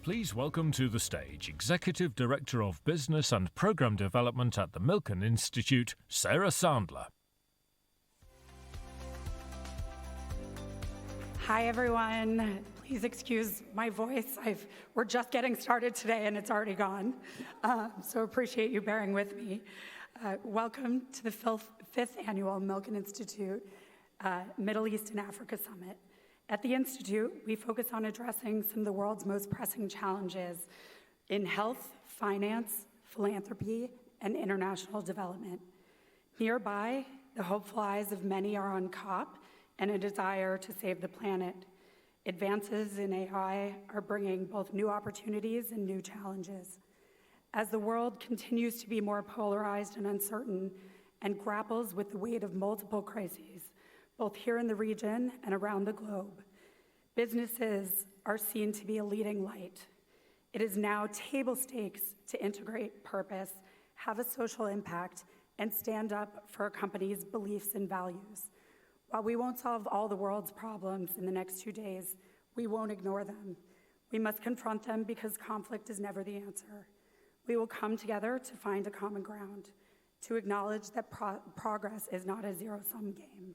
Please welcome to the stage Executive Director of Business and Programme Development at the Milken Institute, Sarah Sandler. Hi, everyone. Please excuse my voice. We're just getting started today and it's already gone. So appreciate you bearing with me. Welcome to the fifth annual Milken Institute Middle East and Africa Summit. At the Institute, we focus on addressing some of the world's most pressing challenges in health, finance, philanthropy, and international development. Nearby, the hopeful eyes of many are on COP and a desire to save the planet. Advances in AI are bringing both new opportunities and new challenges. As the world continues to be more polarized and uncertain and grapples with the weight of multiple crises, both here in the region and around the globe, businesses are seen to be a leading light. It is now table stakes to integrate purpose, have a social impact, and stand up for a company's beliefs and values. While we won't solve all the world's problems in the next 2 days, we won't ignore them. We must confront them because conflict is never the answer. We will come together to find a common ground, to acknowledge that progress is not a zero-sum game.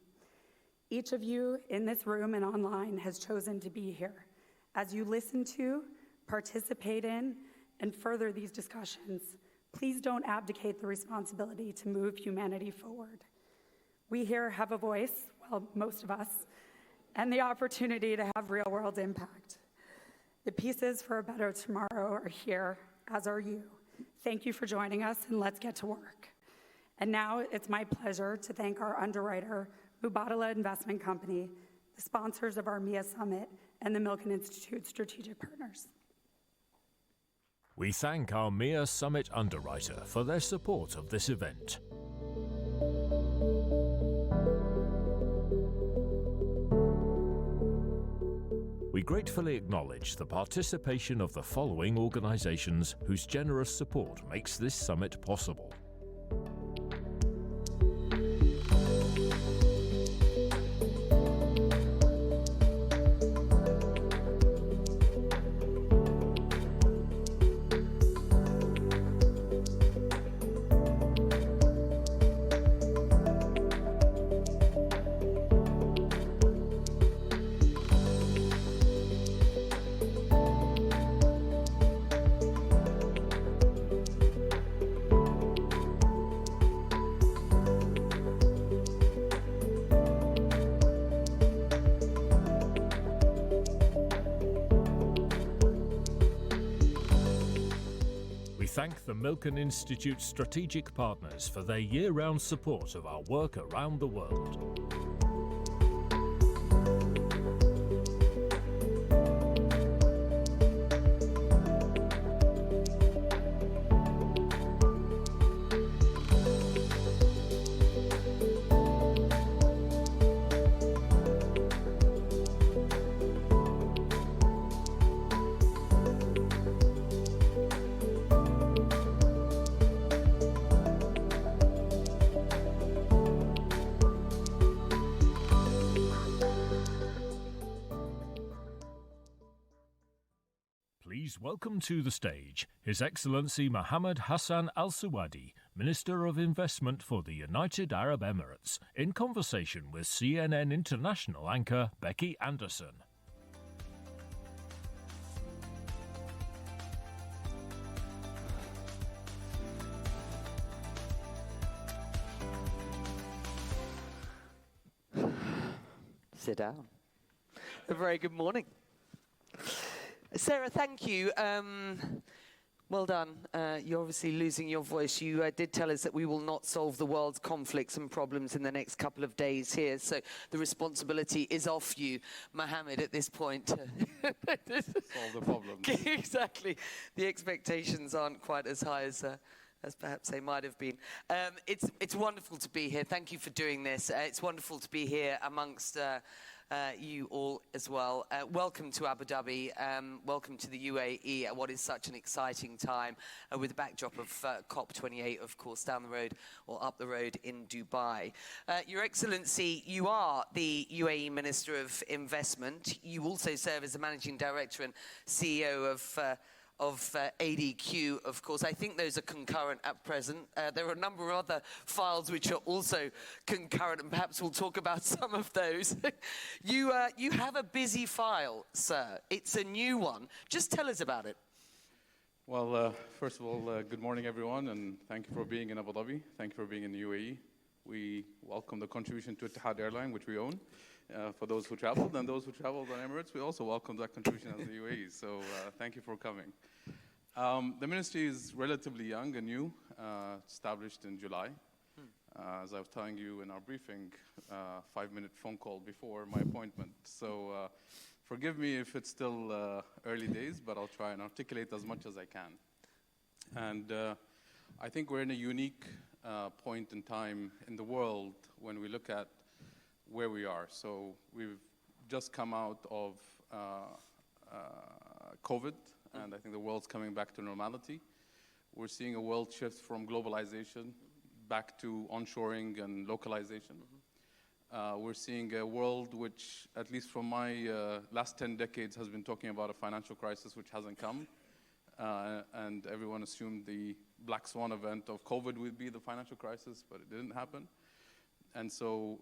Each of you in this room and online has chosen to be here. As you listen to, participate in, and further these discussions, please don't abdicate the responsibility to move humanity forward. We here have a voice, well, most of us, and the opportunity to have real-world impact. The pieces for a better tomorrow are here, as are you. Thank you for joining us, and let's get to work. And now it's my pleasure to thank our underwriter, Moderator Investment Company, the sponsors of our MIA Summit, and the Milken Institute strategic partners. We thank our MIA Summit underwriter for their support of this event. We gratefully acknowledge the participation of the following organizations whose generous support makes this summit possible. Thank the Milken Institute strategic partners for their year-round support of our work around the world. Please welcome to the stage His Excellency Mohamed Hassan Alsuwaidi, Minister of Investment for the United Arab Emirates, in conversation with CNN International anchor Becky Anderson. Sit down. A very good morning. Sarah, thank you. Well done. You're obviously losing your voice. You did tell us that we will not solve the world's conflicts and problems in the next couple of days here. So the responsibility is off you, Mohamed, at this point. Solve the problems. Exactly. The expectations aren't quite as high as perhaps they might have been. It's wonderful to be here. Thank you for doing this. It's wonderful to be here amongst you all as well. Welcome to Abu Dhabi. Welcome to the UAE at what is such an exciting time with the backdrop of COP28, of course, down the road or up the road in Dubai. Your Excellency, you are the UAE Minister of Investment. You also serve as the Managing Director and CEO of ADQ, of course. I think those are concurrent at present. There are a number of other files which are also concurrent, and perhaps we'll talk about some of those. You have a busy file, sir. It's a new one. Just tell us about it. Well, first of all, good morning, everyone, and thank you for being in Abu Dhabi. Thank you for being in the UAE. We welcome the contribution to Etihad Airline, which we own. For those who traveled, and those who traveled on Emirates, we also welcome that contribution as the UAE. So thank you for coming. The ministry is relatively young and new, established in July. As I was telling you in our briefing, 5-minute phone call before my appointment. So forgive me if it's still early days, but I'll try and articulate as much as I can. And I think we're in a unique point in time in the world when we look at where we are. So we've just come out of COVID, and I think the world's coming back to normality. We're seeing a world shift from globalization back to onshoring and localization. We're seeing a world which, at least from my last 10 decades, has been talking about a financial crisis which hasn't come. And everyone assumed the black swan event of COVID would be the financial crisis, but it didn't happen. And so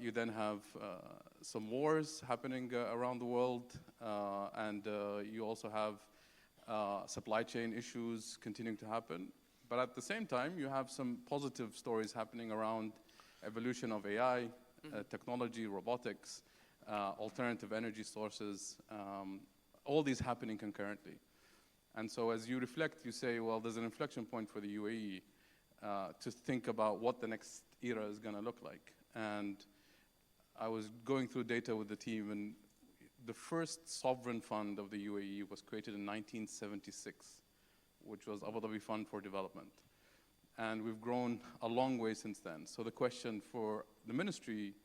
you then have some wars happening around the world, and you also have supply chain issues continuing to happen. But at the same time, you have some positive stories happening around evolution of AI, technology, robotics, alternative energy sources, all these happening concurrently. And so as you reflect, you say, well, there's an inflection point for the UAE to think about what the next era is going to look like. And I was going through data with the team, and the first sovereign fund of the UAE was created in 1976, which was Abu Dhabi Fund for Development. And we've grown a long way since then. So the question for the ministry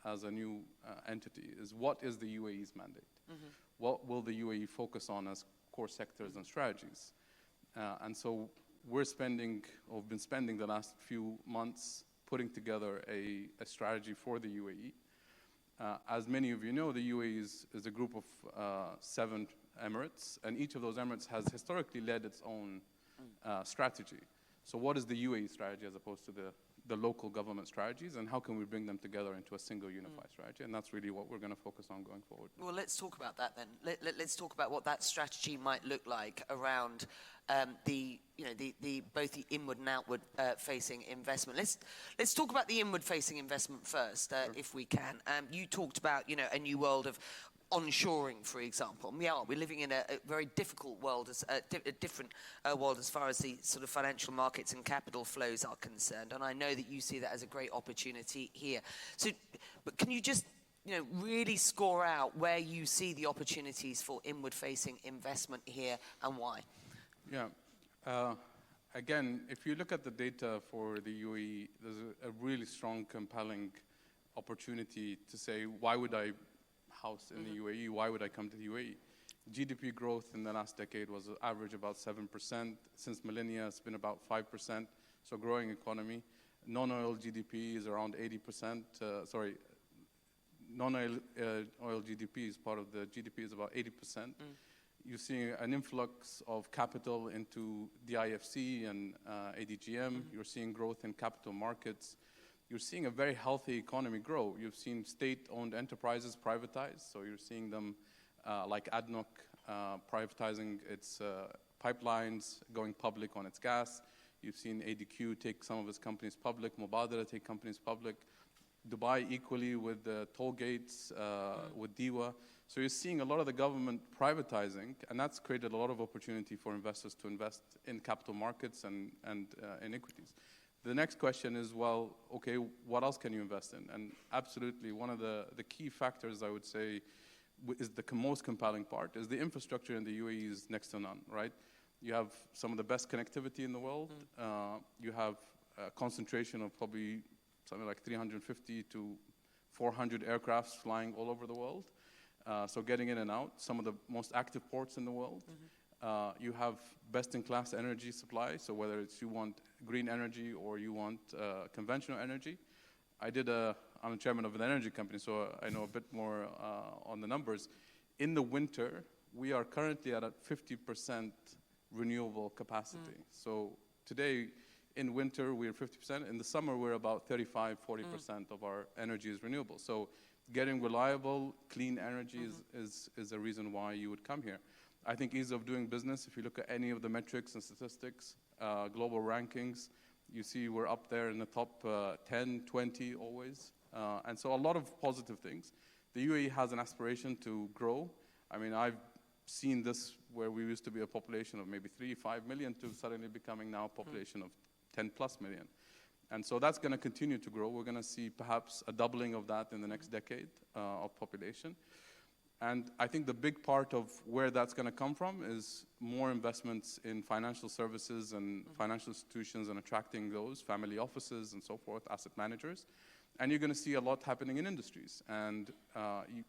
as a new entity is, what is the UAE's mandate? What will the UAE focus on as core sectors and strategies? And so we've been spending the last few months putting together a strategy for the UAE. As many of you know, the UAE is a group of 7 Emirates, and each of those Emirates has historically led its own strategy. So what is the UAE strategy as opposed to the local government strategies, and how can we bring them together into a single unified strategy? And that's really what we're going to focus on going forward. Well, let's talk about that then. Let's talk about what that strategy might look like around both the inward and outward facing investment. Let's talk about the inward facing investment first, if we can. You talked about a new world of onshoring, for example. We're living in a very difficult world, a different world as far as the sort of financial markets and capital flows are concerned. And I know that you see that as a great opportunity here. So, but can you just really score out where you see the opportunities for inward-facing investment here and why? Yeah. Again, if you look at the data for the UAE, there's a really strong, compelling opportunity to say, why would I house in the UAE? Why would I come to the UAE? GDP growth in the last decade was an average about 7%. Since millennia, it's been about 5%, so growing economy. Non-oil GDP is around 80%. Non-oil oil GDP is part of the GDP is about 80%. You're seeing an influx of capital into the IFC and ADGM. You're seeing growth in capital markets. You're seeing a very healthy economy grow. You've seen state-owned enterprises privatized. So you're seeing them like ADNOC privatizing its pipelines, going public on its gas. You've seen ADQ take some of its companies public, Moderator take companies public. Dubai equally with the toll gates, with DIWA. So you're seeing a lot of the government privatizing, and that's created a lot of opportunity for investors to invest in capital markets and in equities. The next question is, well, okay, what else can you invest in? And absolutely, one of the key factors I would say is the most compelling part is the infrastructure in the UAE is next to none, right? You have some of the best connectivity in the world. You have a concentration of probably something like 350 to 400 aircrafts flying all over the world. So getting in and out, some of the most active ports in the world. You have best-in-class energy supply, so whether it's you want green energy or you want conventional energy. I'm a chairman of an energy company, so I know a bit more on the numbers. In the winter, we are currently at a 50% renewable capacity. So today, in winter, we're 50%. In the summer, we're about 35, 40% of our energy is renewable. So getting reliable, clean energy is a reason why you would come here. I think ease of doing business, if you look at any of the metrics and statistics, global rankings, you see we're up there in the top 10, 20 always. And so a lot of positive things. The UAE has an aspiration to grow. I mean, I've seen this where we used to be a population of maybe 3, 5 million to suddenly becoming now a population of 10 plus million. And so that's going to continue to grow. We're going to see perhaps a doubling of that in the next decade of population. And I think the big part of where that's going to come from is more investments in financial services and financial institutions and attracting those, family offices and so forth, asset managers. And you're going to see a lot happening in industries. And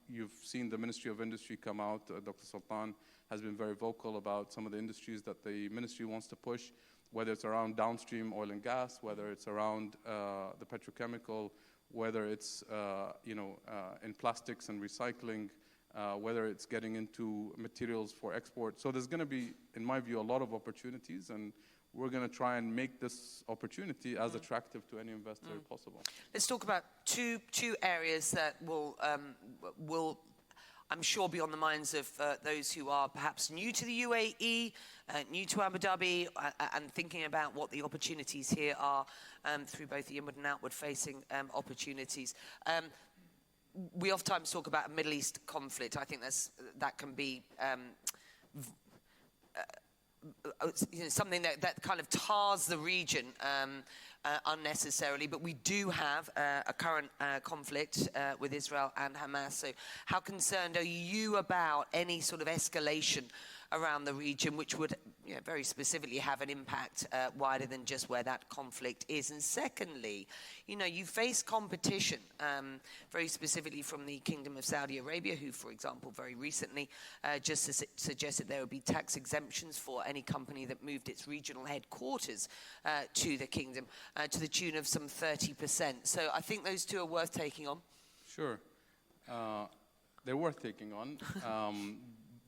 you've seen the Ministry of Industry come out. Dr. Sultan has been very vocal about some of the industries that the ministry wants to push, whether it's around downstream oil and gas, whether it's around the petrochemical, whether it's in plastics and recycling, whether it's getting into materials for export. So there's going to be, in my view, a lot of opportunities, and we're going to try and make this opportunity as attractive to any investor possible. Let's talk about two areas that will, I'm sure, be on the minds of those who are perhaps new to the UAE, new to Abu Dhabi, and thinking about what the opportunities here are through both the inward and outward-facing opportunities. We oftentimes talk about a Middle East conflict. I think that can be something that kind of tars the region unnecessarily, but we do have a current conflict with Israel and Hamas. So how concerned are you about any sort of escalation around the region, which would very specifically have an impact wider than just where that conflict is? And secondly, you face competition very specifically from the Kingdom of Saudi Arabia, who, for example, very recently just suggested there would be tax exemptions for any company that moved its regional headquarters to the kingdom to the tune of some 30%. So I think those two are worth taking on. Sure. They're worth taking on.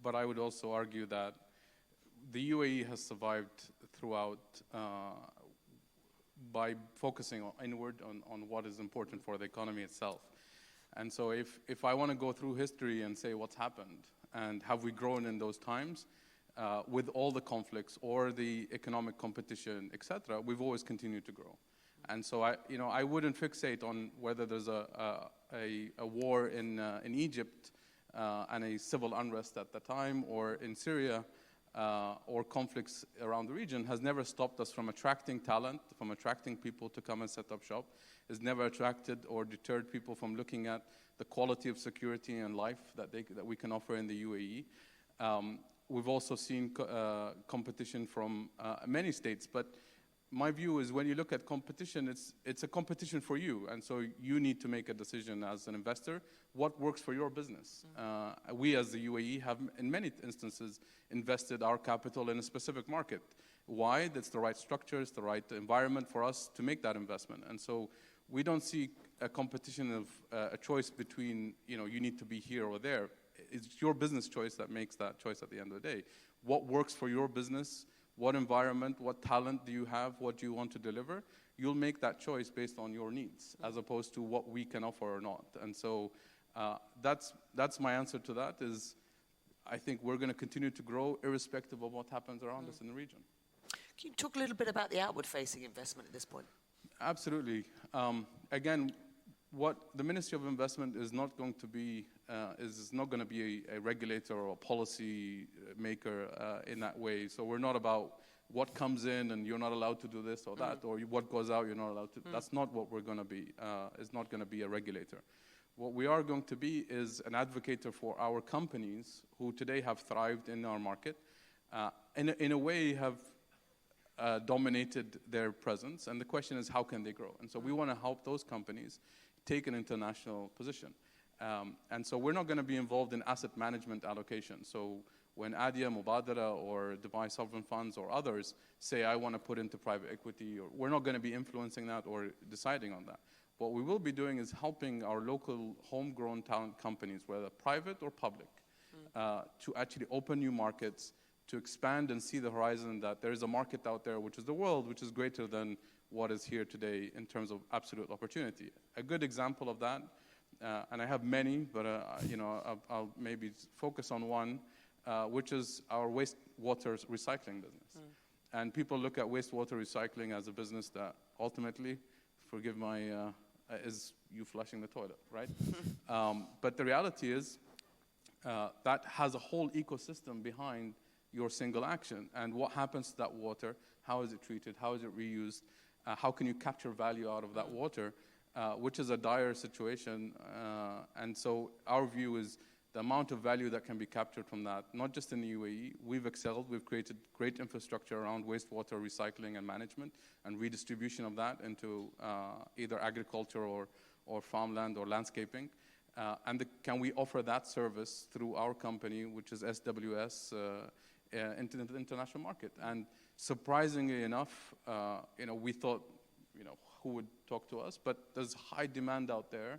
But I would also argue that the UAE has survived throughout by focusing inward on what is important for the economy itself. And so if I want to go through history and say what's happened and have we grown in those times with all the conflicts or the economic competition, etc., we've always continued to grow. And so I wouldn't fixate on whether there's a war in Egypt and a civil unrest at the time, or in Syria, or conflicts around the region, has never stopped us from attracting talent, from attracting people to come and set up shop. Has never attracted or deterred people from looking at the quality of security and life that we can offer in the UAE. We've also seen competition from many states, but my view is when you look at competition, it's a competition for you. And so you need to make a decision as an investor, what works for your business. We as the UAE have, in many instances, invested our capital in a specific market. Why? That's the right structure, it's the right environment for us to make that investment. And so we don't see a competition of a choice between, you need to be here or there. It's your business choice that makes that choice at the end of the day. What works for your business? What environment, what talent do you have, what do you want to deliver? You'll make that choice based on your needs, as opposed to what we can offer or not. And so that's my answer to that, is I think we're going to continue to grow irrespective of what happens around us in the region. Can you talk a little bit about the outward-facing investment at this point? Absolutely. Again, what the Ministry of Investment is not going to be a regulator or a policy maker in that way. So we're not about what comes in and you're not allowed to do this or that, or what goes out you're not allowed to. That's not what we're going to be. It's not going to be a regulator. What we are going to be is an advocator for our companies who today have thrived in our market, in a way have dominated their presence. And the question is, how can they grow? And so we want to help those companies take an international position. And so we're not going to be involved in asset management allocation. So when ADIA, Moderator, or Dubai Sovereign Funds or others say, I want to put into private equity, or we're not going to be influencing that or deciding on that. What we will be doing is helping our local homegrown talent companies, whether private or public, to actually open new markets, to expand and see the horizon that there is a market out there, which is the world, which is greater than what is here today in terms of absolute opportunity. A good example of that, and I have many, but I'll maybe focus on one, which is our wastewater recycling business. And people look at wastewater recycling as a business that ultimately, forgive my, is you flushing the toilet, right? But the reality is that has a whole ecosystem behind your single action. And what happens to that water? How is it treated? How is it reused? How can you capture value out of that water, which is a dire situation. And so our view is the amount of value that can be captured from that, not just in the UAE. We've excelled. We've created great infrastructure around wastewater recycling and management and redistribution of that into either agriculture or farmland or landscaping. And can we offer that service through our company, which is SWS, into the international market? And surprisingly enough, we thought, who would talk to us? But there's high demand out there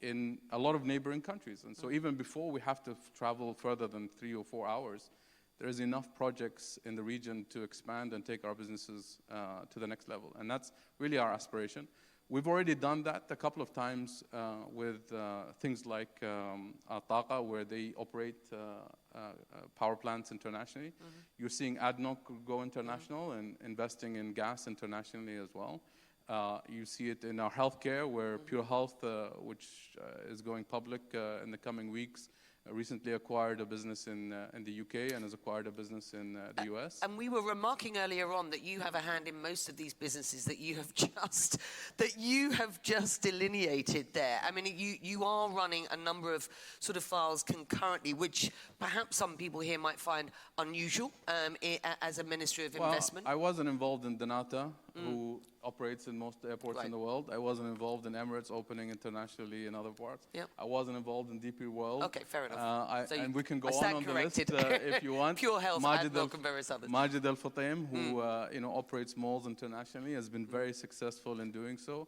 in a lot of neighboring countries. And so even before we have to travel further than 3 or 4 hours, there is enough projects in the region to expand and take our businesses to the next level. And that's really our aspiration. We've already done that a couple of times with things like Taqa, where they operate power plants internationally. You're seeing ADNOC go international and investing in gas internationally as well. You see it in our healthcare, where Pure Health, which is going public in the coming weeks, recently acquired a business in the UK and has acquired a business in the US. And we were remarking earlier on that you have a hand in most of these businesses that you have just delineated there. I mean, you are running a number of sort of files concurrently, which perhaps some people here might find unusual as a Ministry of Investment. I wasn't involved in Donata, who operates in most airports in the world. I wasn't involved in Emirates opening internationally in other parts. Yep. I wasn't involved in DP World. Okay, fair enough. And we can go on the list if you want. Pure Health, ADNOC, and various others. Majid Al Futtaim, who operates malls internationally, has been very successful in doing so.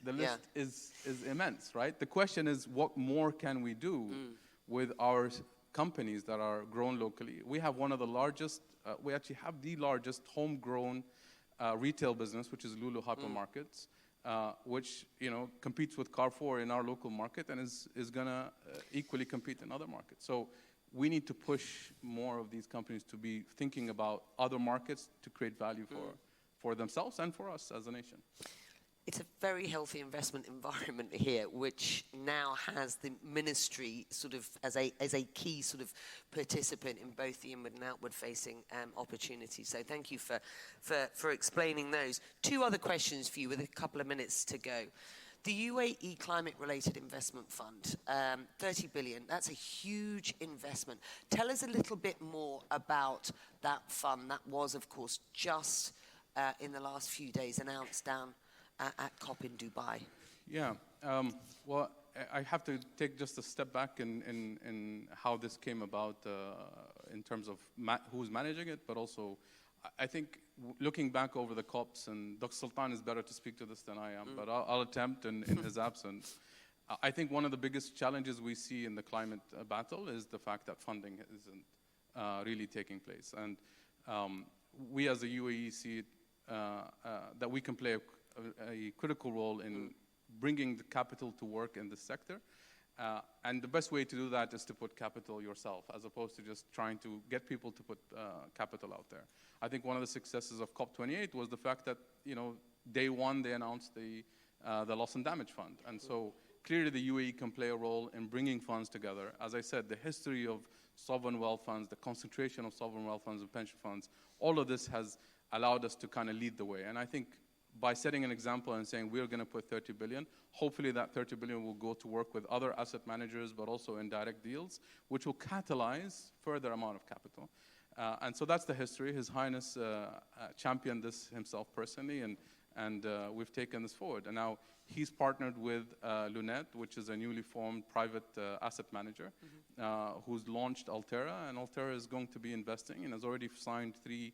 The list is immense, right? The question is, what more can we do with our companies that are grown locally? We have one of the largest, we actually have the largest homegrown retail business, which is Lulu Hypermarkets, which competes with Carrefour in our local market and is going to equally compete in other markets. So we need to push more of these companies to be thinking about other markets to create value for themselves and for us as a nation. It's a very healthy investment environment here, which now has the ministry sort of as a key sort of participant in both the inward and outward facing opportunities. So thank you for explaining those. 2 other questions for you with a couple of minutes to go. The UAE Climate Related Investment Fund, 30 billion, that's a huge investment. Tell us a little bit more about that fund. That was, of course, just in the last few days announced down at COP in Dubai. Yeah, well, I have to take just a step back in how this came about in terms of who's managing it, but also I think looking back over the COPs, and Dr. Sultan is better to speak to this than I am, but I'll attempt in his absence. I think one of the biggest challenges we see in the climate battle is the fact that funding isn't really taking place. And we as a UAE see it, that we can play a critical role in bringing the capital to work in this sector. And the best way to do that is to put capital yourself, as opposed to just trying to get people to put capital out there. I think one of the successes of COP28 was the fact that, day one they announced the loss and damage fund. And so clearly the UAE can play a role in bringing funds together. As I said, the history of sovereign wealth funds, the concentration of sovereign wealth funds and pension funds, all of this has allowed us to kind of lead the way. And I think by setting an example and saying we're going to put 30 billion, hopefully that 30 billion will go to work with other asset managers, but also in direct deals, which will catalyze further amount of capital. And so that's the history. His Highness championed this himself personally, and And we've taken this forward. And now he's partnered with Lunette, which is a newly formed private asset manager, who's launched Altera. And Altera is going to be investing and has already signed 3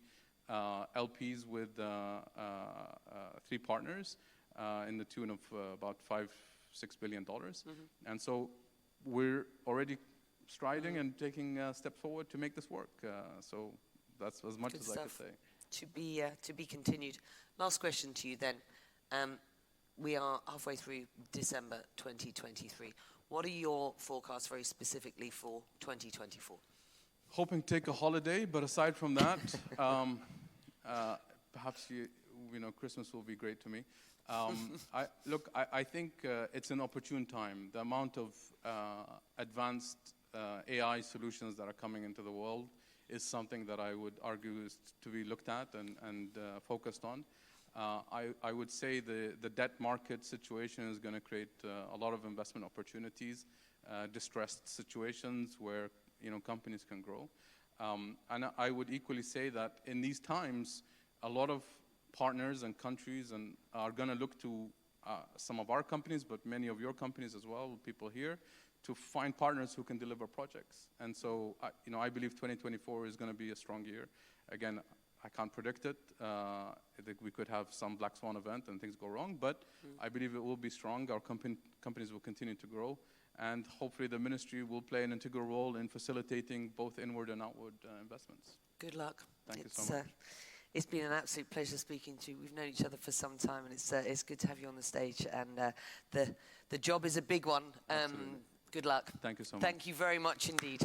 LPs with 3 partners in the tune of about $5-6 billion. And so we're already striding and taking a step forward to make this work. So that's as much as I could say. To be continued. Last question to you then. We are halfway through December 2023. What are your forecasts very specifically for 2024? Hoping to take a holiday, but aside from that, perhaps Christmas will be great to me. I think it's an opportune time. The amount of advanced AI solutions that are coming into the world is something that I would argue is to be looked at and focused on. I would say the debt market situation is going to create a lot of investment opportunities, distressed situations where companies can grow. And I would equally say that in these times, a lot of partners and countries are going to look to some of our companies, but many of your companies as well, people here, to find partners who can deliver projects. And so, I believe 2024 is going to be a strong year. Again, I can't predict it. I think we could have some black swan event and things go wrong, but I believe it will be strong. Our companies will continue to grow, and hopefully the ministry will play an integral role in facilitating both inward and outward investments. Good luck. Thank you so much. It's been an absolute pleasure speaking to you. We've known each other for some time, and it's good to have you on the stage. And the job is a big one. Good luck. Thank you so much. Thank you very much indeed.